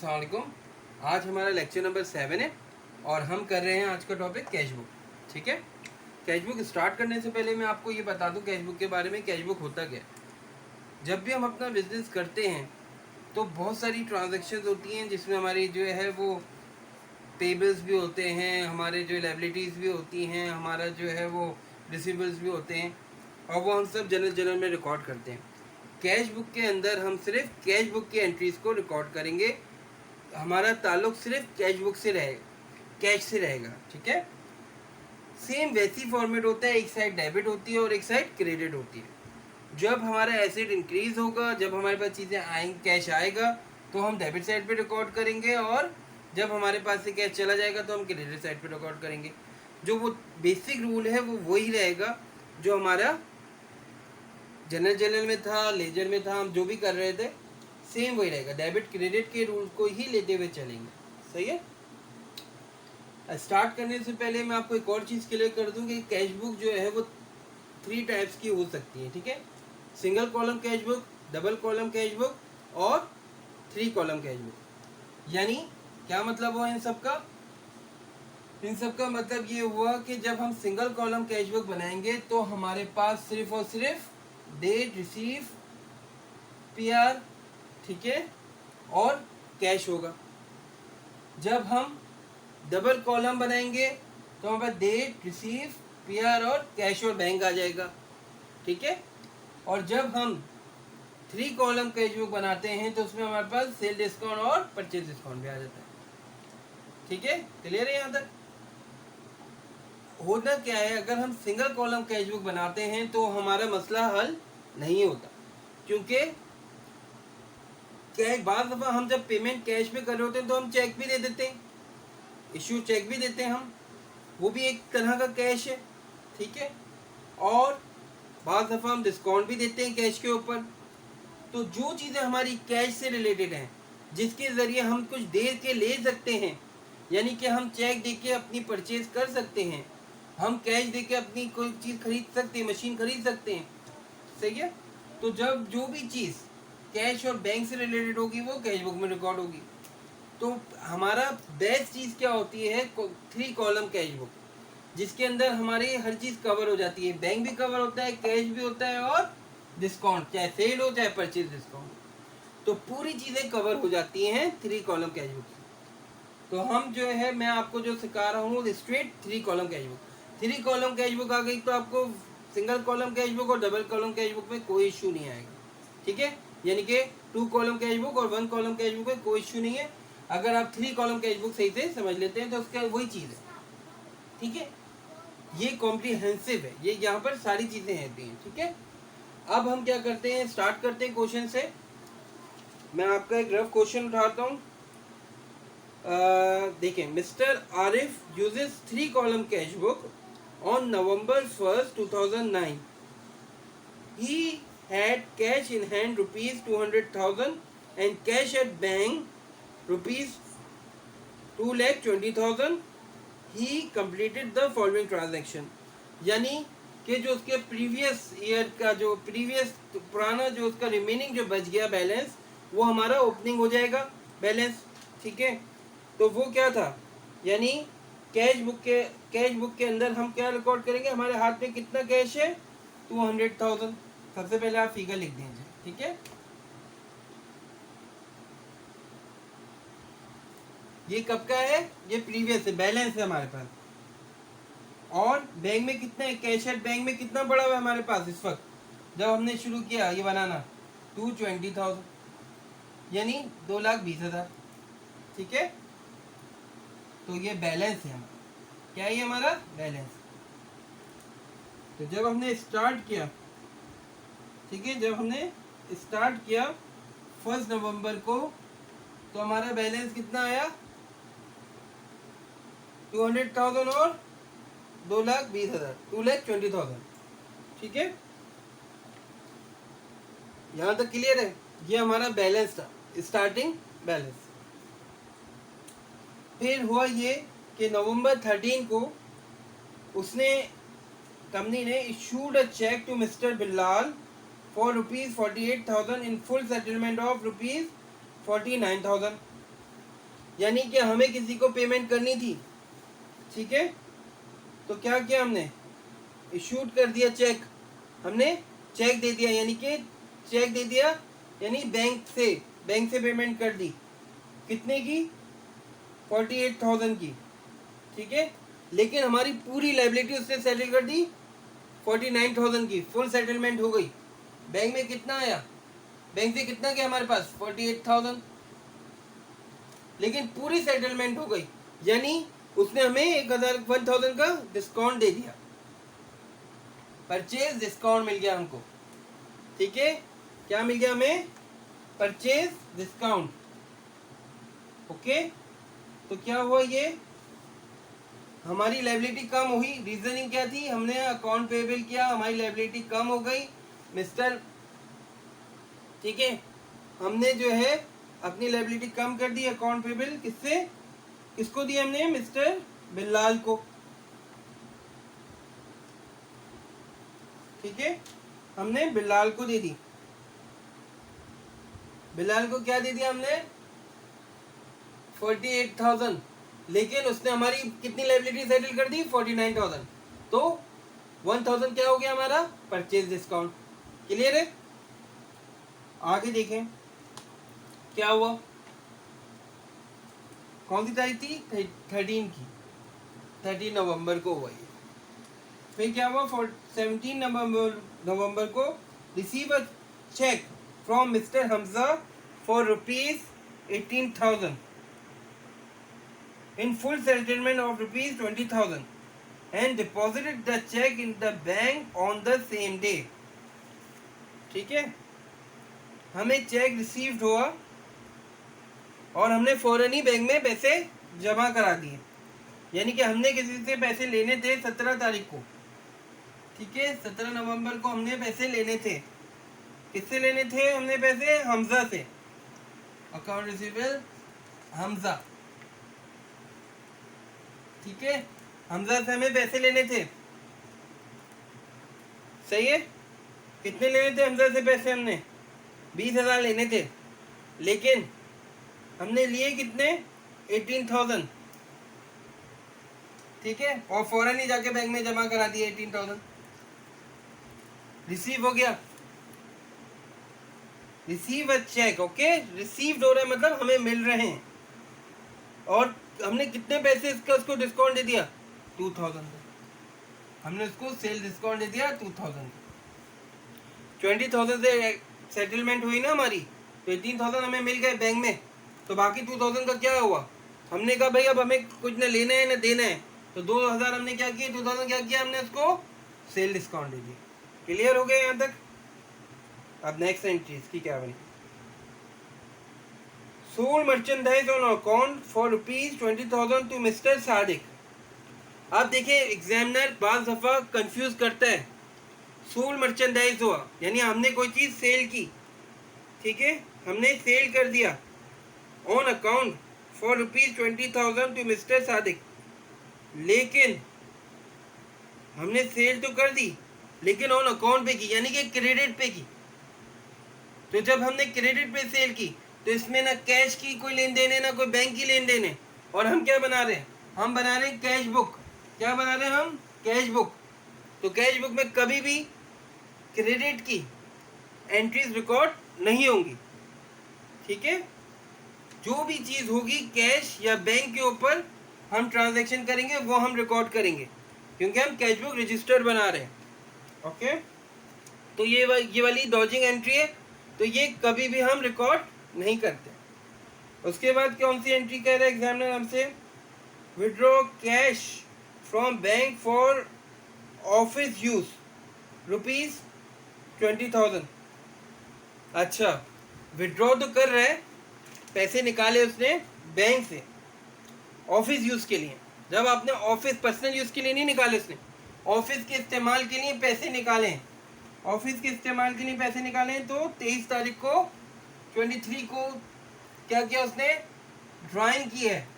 अस्सलाम वालेकुम। आज हमारा लेक्चर नंबर 7 है और हम कर रहे हैं आज का टॉपिक कैश बुक। ठीक है, कैश बुक स्टार्ट करने से पहले मैं आपको ये बता दूं कैश बुक के बारे में। कैश बुक होता क्या है? जब भी हम अपना बिजनेस करते हैं तो बहुत सारी ट्रांजैक्शंस होती हैं जिसमें हमारी जो है वो पेबल्स भी होते हैं, हमारे जो लायबिलिटीज़ भी होती हैं, हमारा जो है वो रिसीवेबल्स भी होते हैं और वो हम सब जनरल में रिकॉर्ड करते हैं। कैश बुक के अंदर हम सिर्फ कैश बुक की एंट्रीज को रिकॉर्ड करेंगे। हमारा ताल्लुक सिर्फ कैश बुक से रहेगा, कैश से रहेगा। ठीक है, सेम वैसी फॉर्मेट होता है, एक साइड डेबिट होती है और एक साइड क्रेडिट होती है। जब हमारा एसेट इंक्रीज होगा, जब हमारे पास चीज़ें आएंगी, कैश आएगा, तो हम डेबिट साइड पे रिकॉर्ड करेंगे और जब हमारे पास से कैश चला जाएगा तो हम क्रेडिट साइड पे रिकॉर्ड करेंगे। जो वो बेसिक रूल है वो वही रहेगा जो हमारा जनरल में था, लेजर में था, हम जो भी कर रहे थे सेम वही रहेगा। डेबिट क्रेडिट के रूल को ही लेते हुए चलेंगे। सही है। स्टार्ट करने से पहले मैं आपको एक और चीज़ क्लियर कर दूं कि कैश बुक जो है वो 3 टाइप्स की हो सकती है। ठीक है, single column cash book, double column cash book और 3 कॉलम कैश बुक। यानी क्या मतलब हुआ इन सब का? इन सब का मतलब ये हुआ कि जब हम सिंगल कॉलम कैश बुक बनाएंगे तो हमारे पास सिर्फ और सिर्फ डेट, रिसीव, पीआर, ठीक है, और कैश होगा। जब हम डबल कॉलम बनाएंगे तो हमारे पास डेट, रिसीव, पीआर और कैश और बैंक आ जाएगा। ठीक है, और जब हम 3 कॉलम कैश बुक बनाते हैं तो उसमें हमारे पास सेल डिस्काउंट और परचेज डिस्काउंट भी आ जाता है। ठीक है, क्लियर है यहाँ तक? होना क्या है, अगर हम सिंगल कॉलम कैश बुक बनाते हैं तो हमारा मसला हल नहीं होता, क्योंकि क्या बाद दफ़ा हम जब पेमेंट कैश पे कर रहे होते हैं तो हम चेक भी दे देते हैं, इश्यू चेक भी देते हैं हम, वो भी एक तरह का कैश है। ठीक है, और बाद दफ़ा हम डिस्काउंट भी देते हैं कैश के ऊपर। तो जो चीज़ें हमारी कैश से रिलेटेड हैं, जिसके ज़रिए हम कुछ देर के ले सकते हैं, यानी कि हम चेक दे के अपनी परचेज कर सकते हैं, हम कैश दे के अपनी कोई चीज़ खरीद सकते हैं, मशीन खरीद सकते हैं। सही है। तो जब जो भी चीज़ कैश और बैंक से रिलेटेड होगी वो कैश बुक में रिकॉर्ड होगी। तो हमारा बेस्ट चीज़ क्या होती है? 3 कॉलम कैश बुक, जिसके अंदर हमारी हर चीज़ कवर हो जाती है। बैंक भी कवर होता है, कैश भी होता है और डिस्काउंट, चाहे सेल हो चाहे परचेज डिस्काउंट, तो पूरी चीज़ें कवर हो जाती हैं 3 कॉलम कैश बुक से। तो हम जो है, मैं आपको जो सिखा रहा हूँ straight 3 column cash book. 3 column cash book आ गई तो आपको सिंगल कॉलम कैश बुक और डबल कॉलम कैश बुक में कोई इशू नहीं आएगा। ठीक है, यानी कि 2 कॉलम कैश बुक और 1 कॉलम कैश बुक में कोई इशू नहीं है। अगर आप 3 कॉलम कैश बुक सही से समझ लेते हैं तो उसका वही चीज़ है। ठीक है, ये कॉम्प्रिहेंसिव है, ये यहाँ पर सारी चीज़ें रहती हैं। ठीक है, अब हम क्या करते हैं, स्टार्ट करते हैं क्वेश्चन से। मैं आपका एक रफ क्वेश्चन उठाता हूँ। देखें, mister Arif uses 3 column cash book on November 1st, 2009. He had cash in hand rupees 200,000 and cash at bank rupees 2,20,000. He completed the following transaction. यानी कि जो उसके प्रीवियस ईयर का जो पुराना जो उसका रिमेनिंग जो बच गया बैलेंस, वो हमारा ओपनिंग हो जाएगा बैलेंस। ठीक है, तो वो क्या था, यानी कैश बुक के अंदर हम क्या रिकॉर्ड करेंगे, हमारे हाथ में कितना कैश है, 200,000। सबसे पहले आप फिगर लिख दीजिए। ठीक है, ये कब का है, ये प्रीवियस है, बैलेंस है हमारे पास। और बैंक में कितना है, कैश एट बैंक में कितना पड़ा हुआ है हमारे पास इस वक्त जब हमने शुरू किया ये बनाना, 220,000, यानी 2,20,000। ठीक है, तो ये बैलेंस है हमारा। क्या है हमारा बैलेंस? तो जब हमने स्टार्ट किया, ठीक है, जब हमने स्टार्ट किया 1 नवंबर को, तो हमारा बैलेंस कितना आया, 200,000 और 2,20,000, 2,20,000। ठीक है, यहाँ तक क्लियर है? ये हमारा बैलेंस था, स्टार्टिंग बैलेंस। फिर हुआ ये कि नवंबर 13 को उसने, कंपनी ने issued a cheque to mister Bilal for rupees 48,000 in full settlement of rupees 49,000। यानी कि हमें किसी को पेमेंट करनी थी, ठीक है। तो क्या किया हमने, इशूड कर दिया चेक, हमने चेक दे दिया, यानी कि चेक दे दिया यानी बैंक से पेमेंट कर दी। कितने की, 48,000 की, ठीक है। लेकिन हमारी पूरी लाइबिलिटी उसने सेटल कर दी 49,000 की, फुल सेटलमेंट हो गई। बैंक में कितना आया, बैंक से कितना गया हमारे पास 48,000, लेकिन पूरी सेटलमेंट हो गई, यानी उसने हमें 1,000 का डिस्काउंट दे दिया, परचेज डिस्काउंट मिल गया हमको, ठीक है। क्या मिल गया हमें, परचेज डिस्काउंट, ओके। तो क्या हुआ, ये हमारी लाइबिलिटी कम हुई। रीजनिंग क्या थी, हमने अकाउंट पेबल किया, हमारी लाइबिलिटी कम हो गई मिस्टर, ठीक है। हमने जो है अपनी लाइबिलिटी कम कर दी अकाउंट पेबल, किससे, किसको दी हमने, मिस्टर बिल्लाल को, ठीक है। हमने बिल्लाल को दे दी, बिल्लाल को क्या दे दिया हमने, 48,000, लेकिन उसने हमारी कितनी लाइबिलिटी सेटल कर दी, 49,000। तो 1,000 क्या हो गया हमारा, परचेज डिस्काउंट। क्लियर है। आगे देखें क्या हुआ, कौन सी तारीख थी, 13 की, 13 नवंबर को हुआ ये। फिर क्या हुआ, 17 नवंबर को receive a cheque from mister Hamza for ₹18,000 in full settlement of ₹20,000 and deposited the check in the bank on the same day, ठीक है। हमें चेक रिसीव्ड हुआ और हमने फौरन ही बैंक में पैसे जमा करा दिए, यानी कि हमने किसी से पैसे लेने थे 17 तारीख को, ठीक है। 17 नवंबर को हमने पैसे लेने थे, किससे लेने थे हमने पैसे, हमजा से, अकाउंट रिसीवेबल हमजा, ठीक है। हमजा से हमें पैसे लेने थे, सही है। कितने लेने थे हमजा से पैसे, हमने 20,000 लेने थे, लेकिन हमने लिए कितने, 18,000, ठीक है। और फौरन ही जाके बैंक में जमा करा दिए 18,000, रिसीव हो गया, receive a cheque, okay. Received हो रहा है मतलब हमें मिल रहे हैं, और हमने कितने पैसे इसका उसको डिस्काउंट दे दिया, 2,000, हमने उसको सेल डिस्काउंट दे दिया 2,000, 20,000 से सेटलमेंट हुई ना हमारी, तो 18,000 हमें मिल गए बैंक में। तो बाकी 2,000 का क्या हुआ, हमने कहा भाई अब हमें कुछ न लेना है न देना है, तो 2,000 हमने क्या किया, 2,000 क्या किया, हमने उसको सेल डिस्काउंट दे दिया। क्लियर हो गया यहाँ तक। अब नेक्स्ट एंट्री इसकी क्या बनी, sold merchandise on account for ₹20,000 to mister Sadiq. आप देखिए एग्जामिनर बाज़ दफ़ा कंफ्यूज करता है, सोल्ड मर्चेंडाइज हुआ यानी हमने कोई चीज़ सेल की, ठीक है, हमने सेल कर दिया on account for ₹20,000 to mister Sadiq, लेकिन हमने सेल तो कर दी लेकिन ऑन अकाउंट पे की, यानी कि क्रेडिट पे की। तो जब हमने क्रेडिट पे सेल की तो इसमें ना कैश की कोई लेन देन है ना कोई बैंक की लेन देन है, और हम क्या बना रहे हैं, हम बना रहे हैं कैश बुक। क्या बना रहे हैं हम, कैश बुक। तो कैश बुक में कभी भी क्रेडिट की एंट्रीज रिकॉर्ड नहीं होंगी, ठीक है। जो भी चीज़ होगी कैश या बैंक के ऊपर हम ट्रांजैक्शन करेंगे वो हम रिकॉर्ड करेंगे, क्योंकि हम कैश बुक रजिस्टर बना रहे हैं, ओके। तो ये वाली डॉजिंग एंट्री है, तो ये कभी भी हम रिकॉर्ड नहीं करते। उसके बाद कौन सी एंट्री कह रहा है एग्जामिनर हमसे, withdraw cash from bank for office use ₹20,000। अच्छा, विड्रॉ तो कर रहा है, पैसे निकाले उसने बैंक से ऑफिस यूज के लिए। जब आपने ऑफिस पर्सनल यूज के लिए नहीं निकाले, उसने ऑफिस के इस्तेमाल के लिए पैसे निकाले हैं, ऑफिस के इस्तेमाल के लिए पैसे निकाले हैं। तो 23 तारीख को 23 को क्या किया उसने, ड्राइंग की है,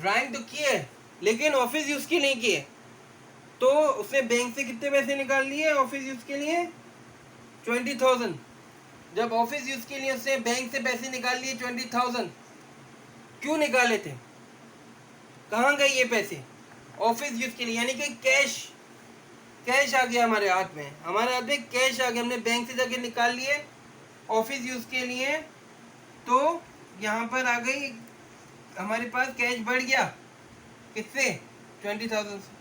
ड्राइंग तो की है लेकिन ऑफिस यूज के लिए की है। तो उसने बैंक से कितने पैसे निकाल लिए ऑफिस यूज के लिए, 20,000। जब ऑफिस यूज के लिए उसने बैंक से पैसे निकाल लिए 20,000, क्यों निकाले थे, कहाँ गए ये पैसे, ऑफिस यूज के लिए, यानी कि कैश, कैश आ गया हमारे हाथ में, हमारे हाथ में कैश आ गया, हमने बैंक से जाके निकाल लिए ऑफिस यूज के लिए, तो यहाँ पर आ गई हमारे पास कैश बढ़ गया, किससे, 20,000 से।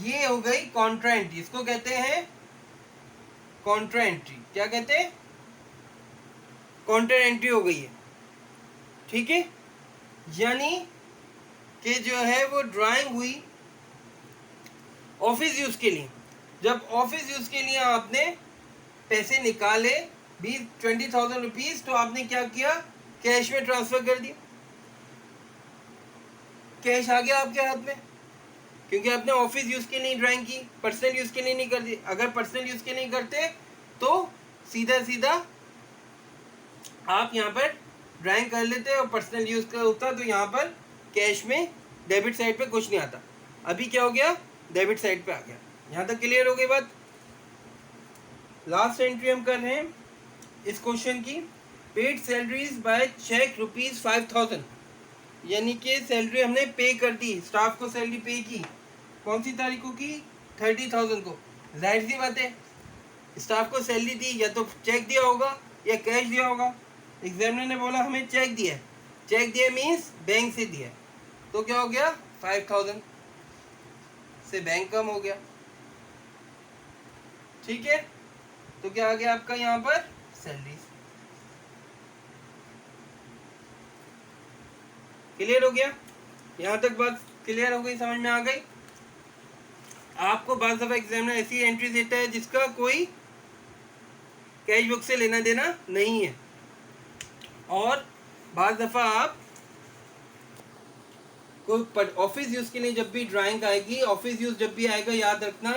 ये हो गई कॉन्ट्रा एंट्री, इसको कहते हैं कॉन्ट्रा एंट्री। क्या कहते हैं, कॉन्ट्रा एंट्री हो गई है, ठीक है। यानी कि जो है वो ड्राइंग हुई ऑफिस यूज के लिए, जब ऑफिस यूज के लिए आपने पैसे निकाले 20,000 रुपीज, तो आपने क्या किया, कैश में ट्रांसफर कर दिया, कैश आ गया आपके हाथ में, क्योंकि आपने ऑफिस यूज के लिए ड्राइंग की, पर्सनल यूज के लिए नहीं कर दी। अगर पर्सनल यूज के लिए करते तो सीधा सीधा आप यहाँ पर ड्राइंग कर लेते और पर्सनल यूज का होता, तो यहाँ पर कैश में डेबिट साइड पे कुछ नहीं आता। अभी क्या हो गया, डेबिट साइड पे आ गया। यहाँ तक क्लियर हो गई बात। लास्ट एंट्री हम कर रहे हैं इस क्वेश्चन की, पेड सैलरीज बाय चेक ₹5,000, यानी कि सैलरी हमने पे कर दी, स्टाफ को सैलरी पे की, कौन सी तारीखों की, 30,000 को। जाहिर सी बात है, स्टाफ को सैलरी दी, या तो चेक दिया होगा या कैश दिया होगा। एग्जामिनर ने बोला हमें चेक दिया है, चेक दिया मीन्स बैंक से दिया, तो क्या हो गया, 5,000 से बैंक कम हो गया, ठीक है। तो क्या आ गया आपका यहाँ पर, सैलरी। क्लियर हो गया, यहाँ तक बात क्लियर हो गई, समझ में आ गई। आपको बार दफा एग्जामिनर ऐसी एंट्री देता है जिसका कोई कैश बुक से लेना देना नहीं है, और बार दफा आप कोई ऑफिस यूज के लिए जब भी ड्राइंग आएगी, ऑफिस यूज जब भी आएगा, याद रखना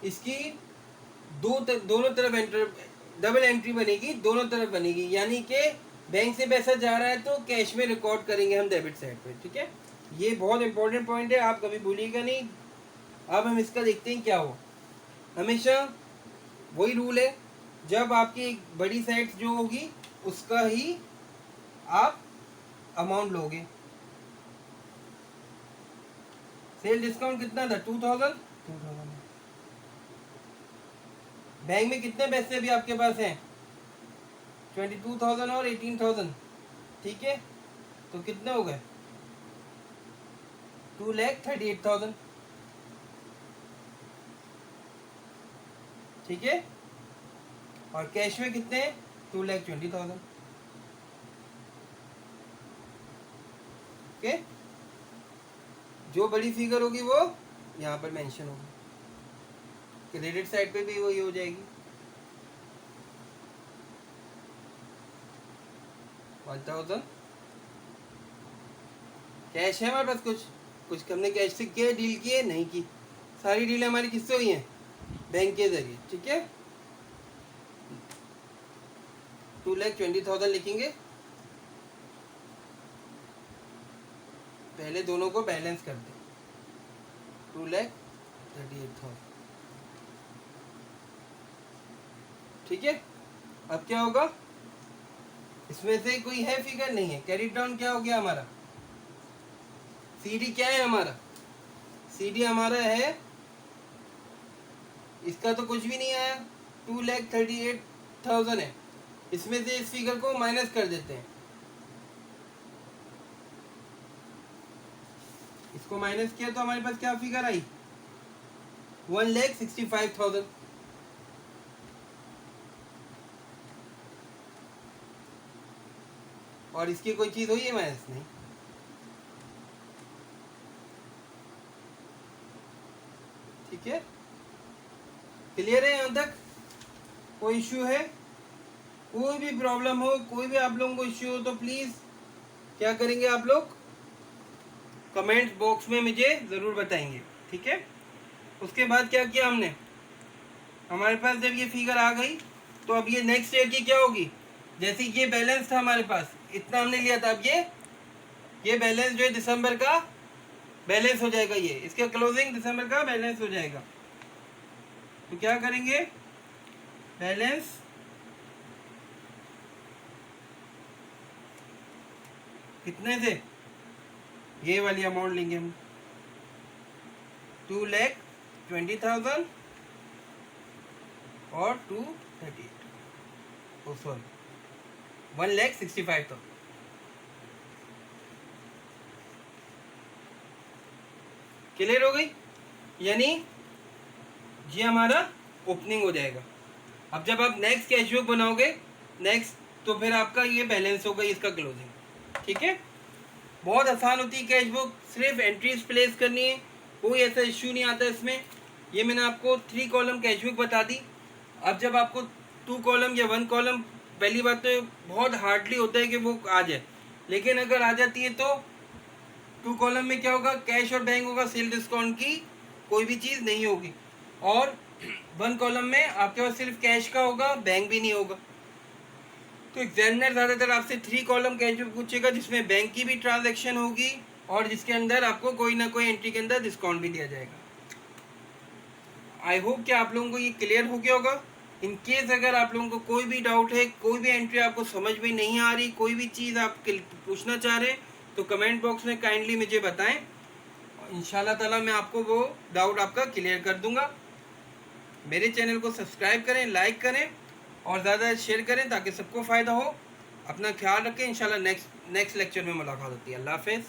इसकी दोनों तरफ डबल एंट्री बनेगी, दोनों तरफ बनेगी, यानी कि बैंक से पैसा जा रहा है तो कैश में रिकॉर्ड करेंगे हम डेबिट साइड पे, ठीक है। ये बहुत इंपॉर्टेंट पॉइंट है, आप कभी भूलिएगा नहीं। अब हम इसका देखते हैं क्या हो। हमेशा वही रूल है, जब आपकी बड़ी साइट जो होगी उसका ही आप अमाउंट लोगे। सेल डिस्काउंट कितना था, 2,000। बैंक में कितने पैसे अभी आपके पास हैं, 22,000 और 18,000, ठीक है। तो कितने हो गए, 2,38,000, ठीक है। और कैश में कितने हैं, 2,20,000, ओके। जो बड़ी फिगर होगी वो यहाँ पर मेंशन होगी, क्रेडिट साइड पे भी वही हो जाएगी, 1,000 कैश है हमारे पास। कुछ हमने कैश से किया, डील की है, नहीं की, सारी डील हमारी किससे हुई हैं, बैंक के जरिए, ठीक है। 2,20,000 लिखेंगे, पहले दोनों को बैलेंस कर दें, 2,38,000, ठीक है। अब क्या होगा, इसमें से कोई है फिगर, नहीं है, कैरी डाउन क्या हो गया हमारा, सीडी क्या है हमारा, सीडी हमारा है, इसका तो कुछ भी नहीं आया, 2,38,000 है, इसमें से इस फिगर को माइनस कर देते हैं, इसको माइनस किया तो हमारे पास क्या फिगर आई, 1,65,000, और इसकी कोई चीज हुई है माइनस, नहीं, ठीक है। क्लियर है यहाँ तक, कोई इश्यू है, कोई भी प्रॉब्लम हो, कोई भी आप लोगों को इश्यू हो तो प्लीज क्या करेंगे आप लोग, कमेंट बॉक्स में मुझे ज़रूर बताएंगे, ठीक है। उसके बाद क्या किया हमने, हमारे पास जब ये फिगर आ गई तो अब ये नेक्स्ट ईयर की क्या होगी, जैसे ये बैलेंस था हमारे पास, इतना हमने लिया था, अब ये बैलेंस जो है दिसंबर का बैलेंस हो जाएगा, ये इसका क्लोजिंग दिसंबर का बैलेंस हो जाएगा। तो क्या करेंगे, बैलेंस कितने से, ये वाली अमाउंट लेंगे हम 2,20,000 और 238 सॉरी 1,65,000। क्लियर हो गई, यानी ये हमारा ओपनिंग हो जाएगा। अब जब आप नेक्स्ट कैश बुक बनाओगे नेक्स्ट, तो फिर आपका ये बैलेंस होगा इसका क्लोजिंग। ठीक है, बहुत आसान होती है कैश बुक, सिर्फ एंट्रीज प्लेस करनी है, कोई ऐसा इश्यू नहीं आता इसमें। ये मैंने आपको 3 कॉलम कैश बुक बता दी। अब जब आपको 2 कॉलम या 1 कॉलम, पहली बात तो बहुत हार्डली होता है कि वो आ जाए, लेकिन अगर आ जाती है तो 2 कॉलम में क्या होगा, कैश और बैंक होगा, सेल डिस्काउंट की कोई भी चीज़ नहीं होगी। और 1 कॉलम में आपके पास सिर्फ कैश का होगा, बैंक भी नहीं होगा। तो एग्जामिनर ज़्यादातर आपसे 3 कॉलम कैश बुक पूछेगा जिसमें बैंक की भी ट्रांजैक्शन होगी और जिसके अंदर आपको कोई ना कोई एंट्री के अंदर डिस्काउंट भी दिया जाएगा। आई होप कि आप लोगों को ये क्लियर हो गया होगा। इन केस अगर आप लोगों को कोई भी डाउट है, कोई भी एंट्री आपको समझ में नहीं आ रही, कोई भी चीज़ आप पूछना चाह रहे हैं, तो कमेंट बॉक्स में काइंडली मुझे बताएं, इंशाल्लाह ताला मैं आपको वो डाउट आपका क्लियर कर दूंगा। मेरे चैनल को सब्सक्राइब करें, लाइक करें और ज़्यादा शेयर करें ताकि सबको फ़ायदा हो। अपना ख्याल रखें, इंशाल्लाह नेक्स्ट लेक्चर में मुलाकात होती है। अल्लाह हाफ़िज़।